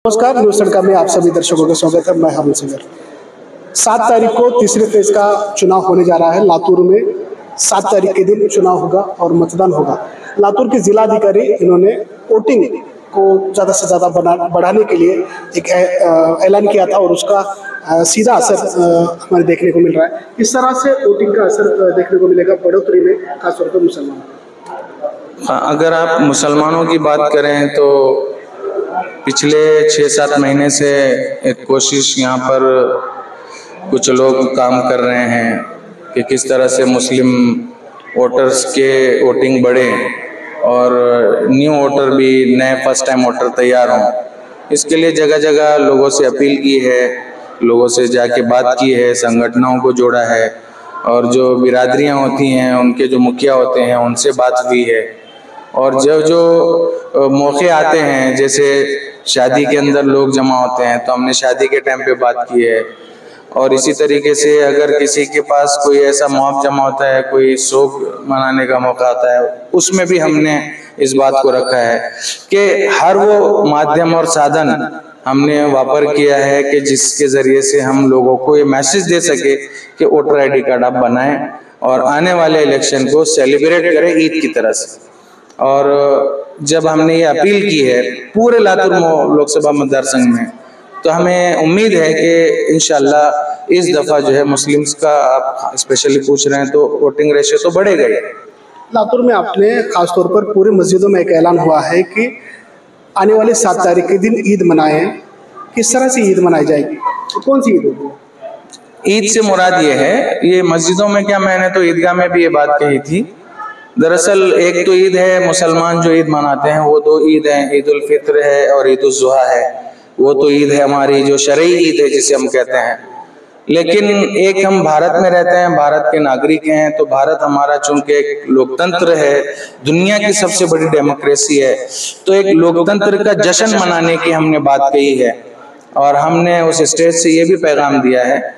नमस्कार, न्यूज़ तड़का में आप सभी दर्शकों का स्वागत है। मैं हरुण सिंगर। 7 तारीख को तीसरे फेज का चुनाव होने जा रहा है। लातूर में 7 तारीख के दिन चुनाव होगा और मतदान होगा। लातूर के जिलाधिकारी इन्होंने वोटिंग को ज़्यादा से ज़्यादा बढ़ाने के लिए एक ऐलान किया था और उसका सीधा असर हमें देखने को मिल रहा है। इस तरह से वोटिंग का असर देखने को मिलेगा बढ़ोतरी में, खासतौर पर मुसलमान। अगर आप मुसलमानों की बात करें तो पिछले 6-7 महीने से एक कोशिश यहाँ पर कुछ लोग काम कर रहे हैं कि किस तरह से मुस्लिम वोटर्स के वोटिंग बढ़े और न्यू वोटर भी, नए फर्स्ट टाइम वोटर तैयार हों। इसके लिए जगह जगह लोगों से अपील की है, लोगों से जाके बात की है, संगठनों को जोड़ा है और जो बिरादरियाँ होती हैं उनके जो मुखिया होते हैं उनसे बात हुई है। और जो मौके आते हैं, जैसे शादी के अंदर लोग जमा होते हैं तो हमने शादी के टाइम पे बात की है। और इसी तरीके से अगर किसी के पास कोई ऐसा मौका जमा होता है, कोई शोक मनाने का मौका आता है, उसमें भी हमने इस बात को रखा है कि हर वो माध्यम और साधन हमने वापर किया है कि जिसके जरिए से हम लोगों को ये मैसेज दे सके कि वोटर ID कार्ड आप बनाएं और आने वाले इलेक्शन को सेलिब्रेट करें ईद की तरह से। और जब हमने ये अपील की है पूरे लातूर लोकसभा मतदार संघ में, तो हमें उम्मीद है कि इंशाल्लाह इस दफा जो है मुस्लिम्स का, आप स्पेशली पूछ रहे हैं, तो वोटिंग रेशियो तो बढ़ेगा ही। लातूर में आपने खासतौर पर पूरे मस्जिदों में एक ऐलान हुआ है कि आने वाले 7 तारीख के दिन ईद मनाएं। किस तरह से ईद मनाई जाएगी, तो कौन सी ईद होगी? ईद से मुराद ये है, ये मस्जिदों में क्या, मैंने तो ईदगाह में भी ये बात कही थी। दरअसल एक तो ईद है, मुसलमान जो ईद मनाते हैं वो 2 ईद हैं, ईद उल फित्र है और ईद उल जुहा है। वो तो ईद है हमारी जो शरई ईद है जिसे हम कहते हैं। लेकिन एक हम भारत में रहते हैं, भारत के नागरिक हैं, तो भारत हमारा चूंकि एक लोकतंत्र है, दुनिया की सबसे बड़ी डेमोक्रेसी है, तो एक लोकतंत्र का जश्न मनाने की हमने बात कही है। और हमने उस स्टेज से ये भी पैगाम दिया है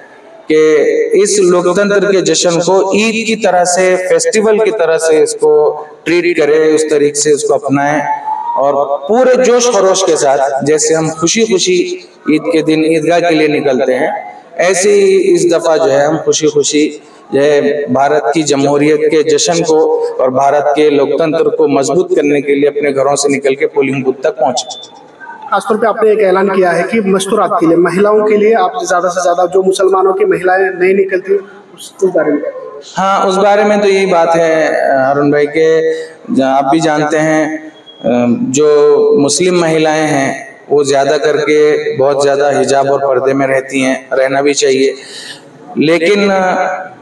कि इस लोकतंत्र के जश्न को ईद की तरह से, फेस्टिवल की तरह से इसको ट्रीट करें, उस तरीके से उसको अपनाएं और पूरे जोश खरोश के साथ, जैसे हम खुशी खुशी ईद के दिन ईदगाह के लिए निकलते हैं, ऐसे ही इस दफा जो है हम खुशी खुशी जो है भारत की जमहूरियत के जश्न को और भारत के लोकतंत्र को मजबूत करने के लिए अपने घरों से निकल के पोलिंग बूथ तक पहुंचे। खासतौर पे आपने एक ऐलान किया है कि मस्तूरात के लिए, महिलाओं के लिए आप ज़्यादा से ज़्यादा, जो मुसलमानों की महिलाएं नहीं निकलती उस बारे में। हाँ, उस बारे में तो यही बात है अरुण भाई के, आप भी जानते हैं जो मुस्लिम महिलाएं हैं वो ज़्यादा करके बहुत ज़्यादा हिजाब और पर्दे में रहती हैं, रहना भी चाहिए, लेकिन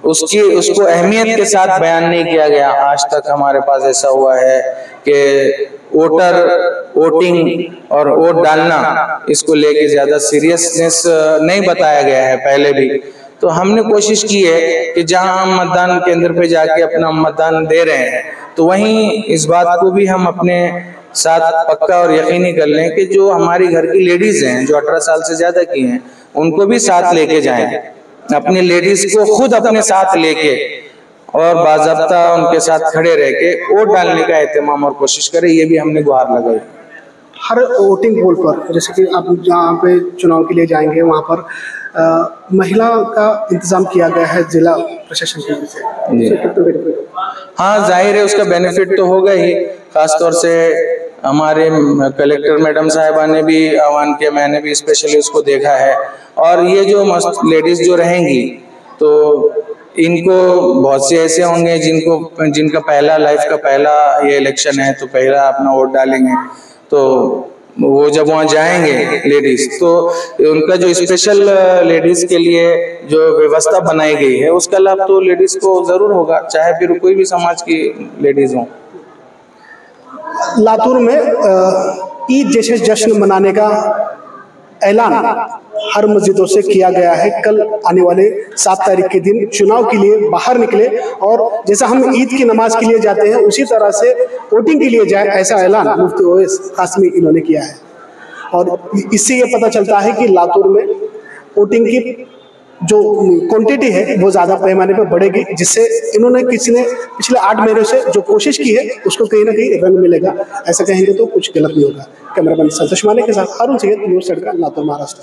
उसको अहमियत के साथ बयान नहीं किया गया। आज तक हमारे पास ऐसा हुआ है कि वोटिंग और वोट डालना, इसको लेके ज्यादा सीरियसनेस नहीं बताया गया है पहले भी। तो हमने कोशिश की है कि जहां हम मतदान केंद्र पे जाके अपना मतदान दे रहे हैं, तो वहीं इस बात को भी हम अपने साथ पक्का और यकीनी कर लें कि जो हमारी घर की लेडीज हैं, जो 18 साल से ज्यादा की हैं, उनको भी साथ लेके जाएं। अपनी लेडीज को खुद अपने साथ लेके और बाज़ाब्ता उनके साथ खड़े रह के वोट डालने का एहतमाम और कोशिश करें, ये भी हमने गुहार लगाई। हर वोटिंग बूथ पर, जैसे कि आप जहाँ पे चुनाव के लिए जाएंगे वहाँ पर महिला का इंतजाम किया गया है जिला प्रशासन की वजह से। हाँ, जाहिर है उसका बेनिफिट तो होगा ही। खासतौर से हमारे कलेक्टर मैडम साहिबा ने भी आह्वान किया, मैंने भी स्पेशली उसको देखा है। और ये जो लेडीज जो रहेंगी, तो इनको बहुत से ऐसे होंगे जिनका पहला लाइफ का पहला ये इलेक्शन है, तो पहला अपना वोट डालेंगे। तो वो जब वहाँ जाएंगे लेडीज, तो उनका जो स्पेशल लेडीज के लिए जो व्यवस्था बनाई गई है उसका लाभ तो लेडीज को जरूर होगा, चाहे फिर कोई भी समाज की लेडीज हो। लातूर में ईद जैसे जश्न मनाने का ऐलान हर मस्जिदों से किया गया है। कल आने वाले 7 तारीख के दिन चुनाव के लिए बाहर निकले और जैसा हम ईद की नमाज के लिए जाते हैं उसी तरह से वोटिंग के लिए जाए, ऐसा ऐलान मुफ्ती ओवैस कासमी इन्होंने किया है। और इससे ये पता चलता है कि लातूर में वोटिंग की जो क्वांटिटी है वो ज़्यादा पैमाने पर बढ़ेगी, जिससे इन्होंने किसी ने पिछले 8 महीनों से जो कोशिश की है उसको कहीं ना कहीं रंग मिलेगा। ऐसा कहेंगे तो कुछ गलत नहीं होगा। कैमरामैन संतोष माने के साथ अरुण सिंह, न्यूज़ तड़का, लातूर, महाराष्ट्र।